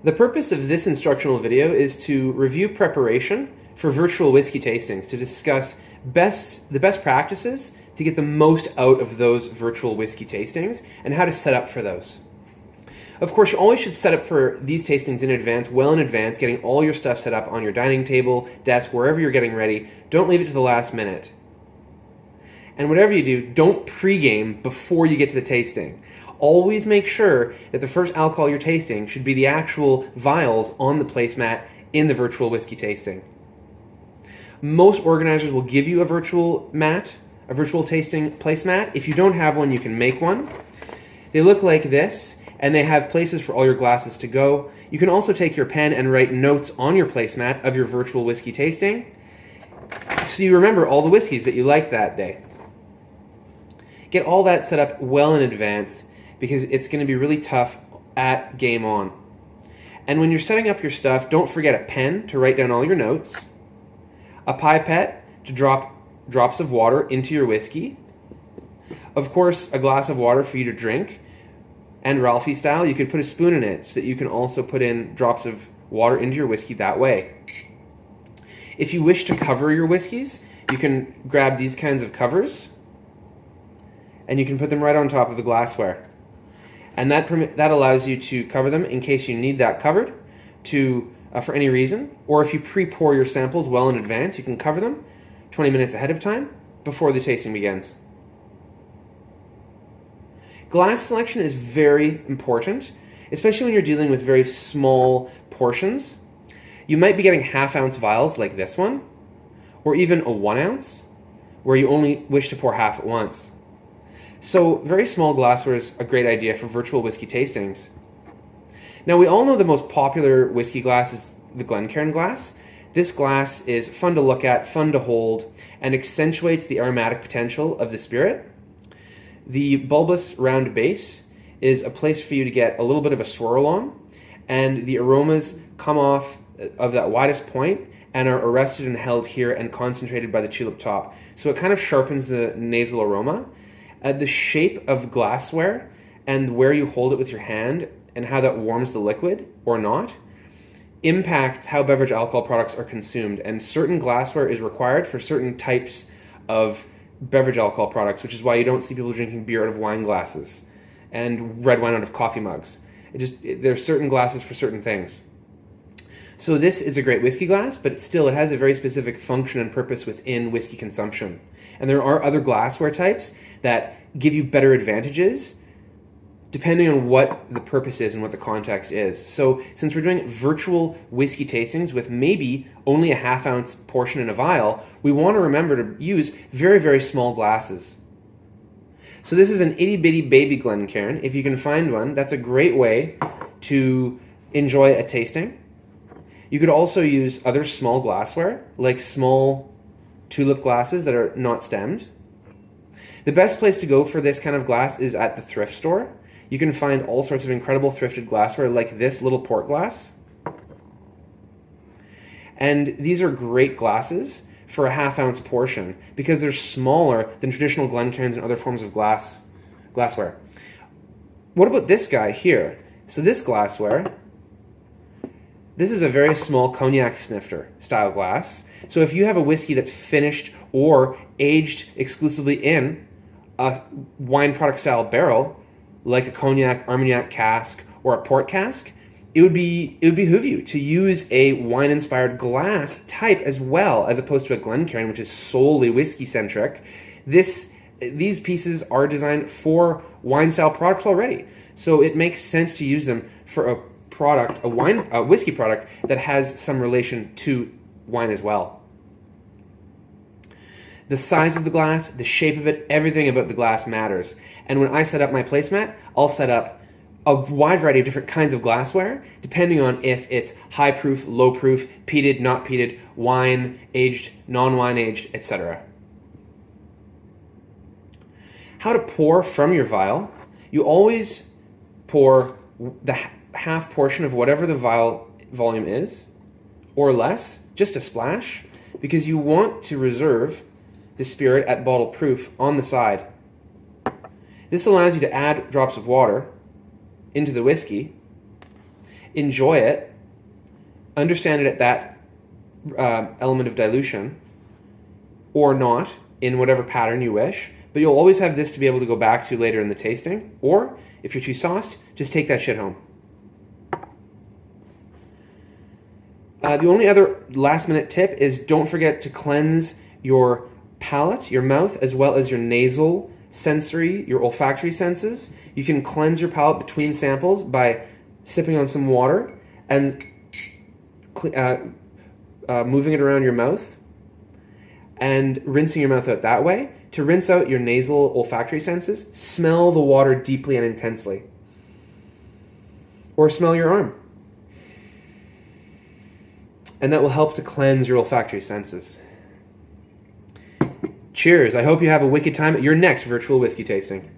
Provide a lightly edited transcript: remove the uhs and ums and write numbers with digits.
The purpose of this instructional video is to review preparation for virtual whiskey tastings, to discuss the best practices to get the most out of those virtual whiskey tastings and how to set up for those. Of course, you always should set up for these tastings in advance, well in advance, getting all your stuff set up on your dining table, desk, wherever you're getting ready. Don't leave it to the last minute. And whatever you do, don't pregame before you get to the tasting. Always make sure that the first alcohol you're tasting should be the actual vials on the placemat in the virtual whiskey tasting. Most organizers will give you a virtual tasting placemat. If you don't have one, you can make one. They look like this, and they have places for all your glasses to go. You can also take your pen and write notes on your placemat of your virtual whiskey tasting, so you remember all the whiskeys that you liked that day. Get all that set up well in advance, because it's going to be really tough at game on. And when you're setting up your stuff, don't forget a pen to write down all your notes, a pipette to drop drops of water into your whiskey, of course a glass of water for you to drink, and Ralphie style, you can put a spoon in it so that you can also put in drops of water into your whiskey that way. If you wish to cover your whiskeys, you can grab these kinds of covers and you can put them right on top of the glassware. And that allows you to cover them in case you need that covered for any reason. Or if you pre-pour your samples well in advance, you can cover them 20 minutes ahead of time before the tasting begins. Glass selection is very important, especially when you're dealing with very small portions. You might be getting half-ounce vials like this one, or even a 1 ounce, where you only wish to pour half at once. So very small glassware is a great idea for virtual whiskey tastings. Now we all know the most popular whiskey glass is the Glencairn glass. This glass is fun to look at, fun to hold, and accentuates the aromatic potential of the spirit. The bulbous round base is a place for you to get a little bit of a swirl on, and the aromas come off of that widest point and are arrested and held here and concentrated by the tulip top. So it kind of sharpens the nasal aroma. The shape of glassware and where you hold it with your hand and how that warms the liquid or not impacts how beverage alcohol products are consumed, and certain glassware is required for certain types of beverage alcohol products, which is why you don't see people drinking beer out of wine glasses and red wine out of coffee mugs. There are certain glasses for certain things. So this is a great whiskey glass, but it has a very specific function and purpose within whiskey consumption. And there are other glassware types that give you better advantages depending on what the purpose is and what the context is. So since we're doing virtual whiskey tastings with maybe only a half-ounce portion in a vial, we want to remember to use very, very small glasses. So this is an itty-bitty baby Glencairn. If you can find one, that's a great way to enjoy a tasting. You could also use other small glassware, like small tulip glasses that are not stemmed. The best place to go for this kind of glass is at the thrift store. You can find all sorts of incredible thrifted glassware like this little port glass. And these are great glasses for a half-ounce portion because they're smaller than traditional Glencairns and other forms of glassware. What about this guy here? So this glassware, this is a very small cognac snifter style glass. So if you have a whiskey that's finished or aged exclusively in a wine product style barrel, like a cognac, Armagnac cask, or a port cask, it would behoove you to use a wine-inspired glass type as well, as opposed to a Glencairn, which is solely whiskey-centric. These pieces are designed for wine-style products already, so it makes sense to use them for a whiskey product that has some relation to wine as well. The size of the glass, the shape of it, everything about the glass matters. And when I set up my placemat, I'll set up a wide variety of different kinds of glassware, depending on if it's high proof, low proof, peated, not peated, wine aged, non-wine aged, etc. How to pour from your vial. You always pour the half portion of whatever the vial volume is, or less, just a splash, because you want to reserve the spirit at bottle proof on the side. This allows you to add drops of water into the whiskey enjoy it, understand it at that element of dilution, or not, in whatever pattern you wish, but you'll always have this to be able to go back to later in the tasting, or if you're too sauced, just take that shit home. The only other last minute tip is don't forget to cleanse your palate, your mouth, as well as your nasal, sensory, your olfactory senses. You can cleanse your palate between samples by sipping on some water and moving it around your mouth and rinsing your mouth out that way. To rinse out your nasal olfactory senses, smell the water deeply and intensely. Or smell your arm. And that will help to cleanse your olfactory senses. Cheers. I hope you have a wicked time at your next virtual whiskey tasting.